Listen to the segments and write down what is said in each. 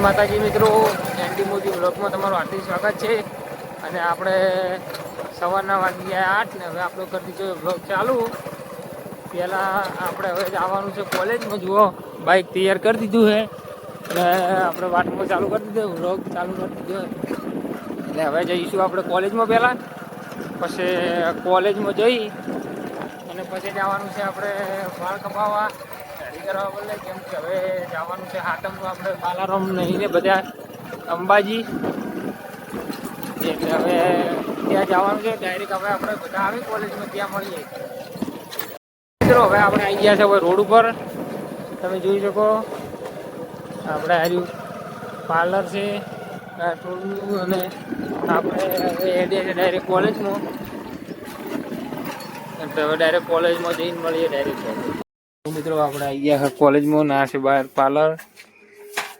માતાજી મિત્રો, એનડી મોદી બ્લોગમાં તમારું હાર્દિક સ્વાગત છે. અને આપણે સવારના વાગ્યા 8 ને હવે આપણે કરી દીધો બ્લોગ ચાલુ. પહેલાં આપણે હવે જવાનું છે કોલેજમાં. જુઓ બાઇક તૈયાર કરી દીધું છે એટલે આપણે વાટમાં ચાલુ કરી દીધો, બ્લોગ ચાલુ કરી દીધો. એટલે હવે જઈશું આપણે કોલેજમાં પહેલાં, પછી કોલેજમાં જઈ અને પછી જવાનું છે આપણે વાળ કપાવવા રેડી કરવા બદલે, કેમ કે હવે જવાનું છે હાટમનું આપણે બાલારામ નહીંને બધા અંબાજી. એટલે હવે ત્યાં જવાનું છે ડાયરેક્ટ. હવે આપણે બધા આવી કોલેજમાં ત્યાં મળીએ. મિત્રો હવે આપણે આવી ગયા છે હવે રોડ ઉપર. તમે જોઈ શકો આપણે હાર્યું પાર્લર છે થોડું, અને આપણે હવે એડિયા છે ડાયરેક્ટ કોલેજમાં. તો હવે ડાયરેક્ટ કોલેજમાં જઈને મળીએ ડાયરેક્ટ. મિત્રો આપણે આવી ગયા કોલેજમાં, ના છે બહાર પાર્લર.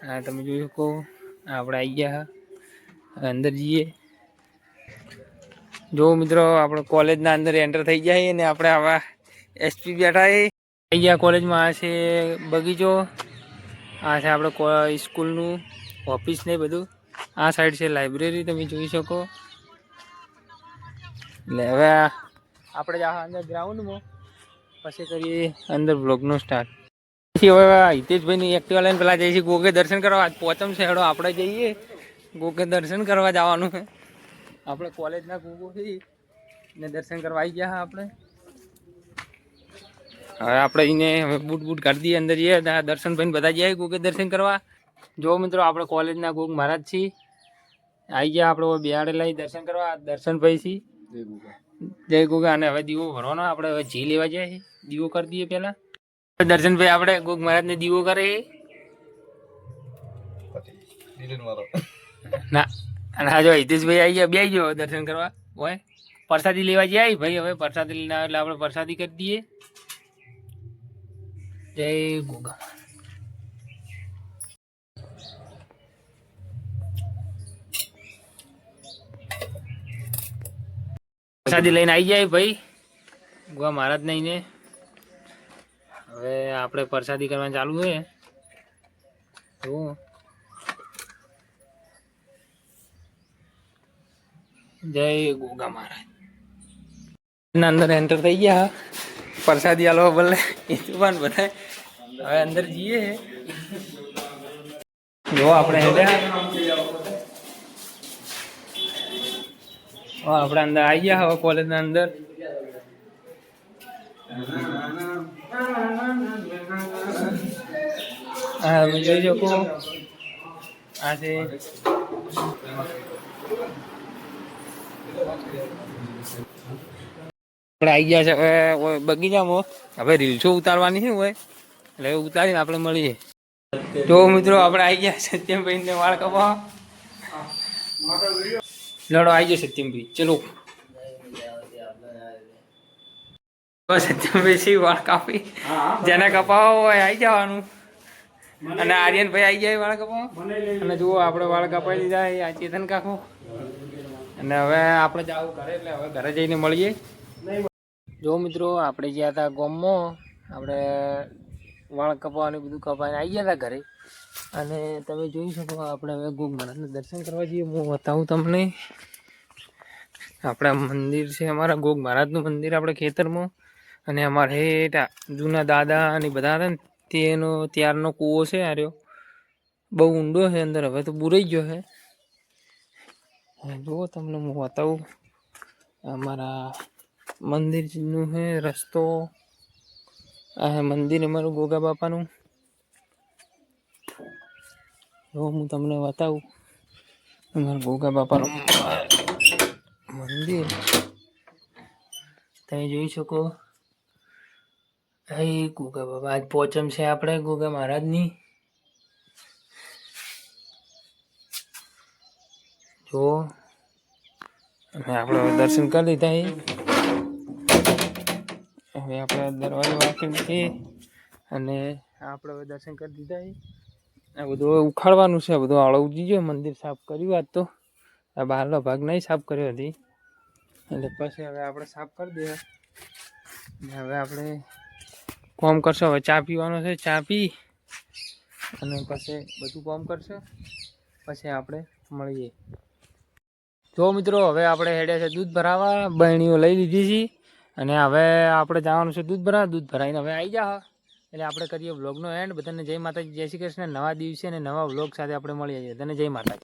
હા તમે જોઈ શકો આપણે આવી ગયા અંદર જઈએ. જો મિત્રો આપણે કોલેજના અંદર એન્ટર થઈ જાય ને આપણે આવા એસપી બેઠા આવી ગયા કોલેજમાં. આ છે બગીચો, આ છે આપણે સ્કૂલનું ઓફિસ ને બધું. આ સાઈડ છે લાઇબ્રેરી, તમે જોઈ શકો. એટલે હવે આપણે જ અંદર ગ્રાઉન્ડમાં પછી કરીએ અંદર બ્લોગનો સ્ટાર્ટ. પછી હવે હિતેશભાઈની એક્ટિવા લઈને પેલા જઈશું ગોગે દર્શન કરવા. આજ પોચમ છે, હેડો આપણે જઈએ ગોગે દર્શન કરવા જવાનું છે. આપણે કોલેજના ગોગો છે ને દર્શન કરવા આવી ગયા આપણે. હવે આપણે એને હવે બૂટ કાઢી દઈએ, અંદર જઈએ દર્શનભાઈને બધા જઈએ ગોગે દર્શન કરવા. જો મિત્રો આપણે કોલેજના ગોગ મહારાજ છીએ, આવી ગયા આપણે બિહાડે લઈ દર્શન કરવા. દર્શનભાઈ છીએ, જય ગોગા. અને હવે દીવો ભરવાનો આપણે હવે જી લેવા જાય, દીવો કરી દઈએ પહેલા. દર્શનભાઈ આપણે ગોગ મહારાજને દીવો કરે ના. અને હા જો હિતેશભાઈ આવી ગયા, બે આવી ગયો દર્શન કરવા. હોય પ્રસાદી લેવા જાય ભાઈ. હવે પ્રસાદી લઈને આવે એટલે આપણે પ્રસાદી કરી દઈએ. જય ગોગા. પ્રસાદી લઈને આવી જાય ભાઈ ગોગા મહારાજ નહીં ને. હવે આપણે પ્રસાદી કરવાનું ચાલુ છે. તો જય ગોગા મહારાજ ના અંદર એન્ટર થઈ ગયા. પ્રસાદી આલવા બોલે એ પણ બધા હવે અંદર જઈએ. જો આપણે આપણે અંદર આવી ગયા હવે કોલેજના અંદર. હા તમે જોઈ શકો આ છે આપણે આવી ગયા છે હવે બગીચામાં. હવે રીલ્સો ઉતારવાની છે હોય એટલે ઉતારીને આપણે મળીએ. તો મિત્રો આપણે આવી ગયા સત્યમભાઈ ને વાળ કપાવવા. લડો આવી ગયો સત્યમભાઈ, ચલો સત્યમભાઈ છે વાળ કાપી. જેને કપાવવા હોય આવી જવાનું. અને આર્યનભાઈ આવી જાય વાળ કપાવવા. અને જુઓ આપણે વાળ કપાઈ લીધા આ ચેતન કાકો. અને હવે આપણે જવું ઘરે, એટલે હવે ઘરે જઈને મળીએ. જો મિત્રો આપણે ગયા હતા ગામમાં, આપણે વાળ કપાવવાનું બધું કપાઈને આવી ગયા હતા ઘરે. અને તમે જોઈ શકો આપણે હવે ગોગ મહારાજના દર્શન કરવા જઈએ. હું બતાવું તમને. આપણા મંદિર છે અમારા ગોગ મહારાજનું મંદિર આપણે ખેતરમાં. અને અમારે હેઠ જૂના દાદા અને બધા હતા ને તેનો ત્યારનો કૂવો છે. આર્યો બહુ ઊંડો છે અંદર, હવે તો બુરાઈ ગયો છે. જુઓ તમને હું બતાવું અમારા મંદિરનું છે રસ્તો. આ મંદિર અમારું ગોગા બાપાનું. જો હું તમને બતાવું અમારા ગોગા બાપાનું મંદિર. તમે જોઈ શકો અહીં ગોગા બાપા. આજ પોચમ છે આપણે ગોગા મહારાજની. જો આપણે દર્શન કરી લીધા. હવે આપણે દરવાજો વાંચી છીએ અને આપણે હવે દર્શન કરી દીધા. આ બધું ઉખાડવાનું છે, બધું આળવું દીજો. મંદિર સાફ કર્યું આજ તો. આ બહારનો ભાગ નહીં સાફ કર્યો હતી એટલે પછી હવે આપણે સાફ કરી દઈએ. હવે આપણે કોમ કરશો. હવે ચા પીવાનો છે, ચા પી અને પછી બધું કામ કરશે, પછી આપણે મળીએ. જો મિત્રો હવે આપણે હેડ્યા છે દૂધ ભરાવા, બહેણીઓ લઈ લીધી છે અને હવે આપણે જવાનું છે દૂધ ભરાવા. દૂધ ભરાઈને હવે આવી જા એટલે આપણે કરીએ વ્લોગનો એન્ડ. બધાને જય માતાજી, જય શ્રી કૃષ્ણ. નવા દિવસે અને નવા વ્લોગ સાથે આપણે મળીએ છીએ. તને જય માતાજી.